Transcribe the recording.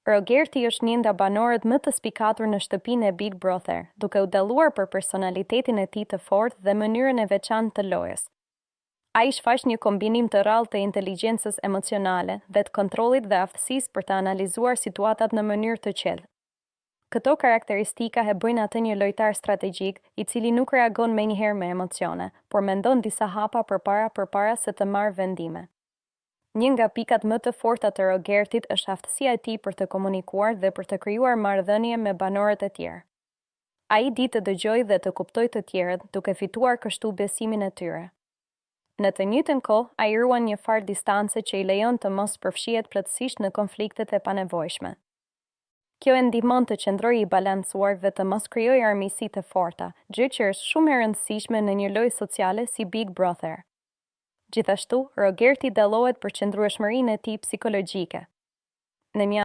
Rogerti është një nga banorët më të spikatur në shtëpinë e Big Brother, duke u dalluar për personalitetin e tij të fortë dhe mënyrën e veçantë të lojës. Ai shfaq një kombinim të rrallë të inteligjencës emocionale dhe të kontrollit dhe aftësisë për të analizuar situatat në mënyrë të qetë. Këto karakteristika e bëjnë atë një lojtar strategjik i cili nuk reagon menjëherë me emocione, por mendon disa hapa përpara se të marrë vendime. Një nga pikat më të forta të Rogertit është aftësia e tij për të komunikuar dhe për të krijuar marrëdhënie me banorët e tjerë. Ai di të dëgjojë dhe të kuptojë të tjerët, duke fituar kështu besimin e tyre. Në të njëjtën kohë, ai ruan një farë distance që i lejon të mos përfshihet plotësisht në konfliktet e panevojshme. Kjo e ndihmon të qëndrojë i balancuar dhe të mos krijojë armiqësi të forta, gjë që është shumë e rëndësishme në një lojë sociale si Big Brother. Gjithashtu, Rogerti dallohet për qëndrueshmërinë e tij psikologjike. Në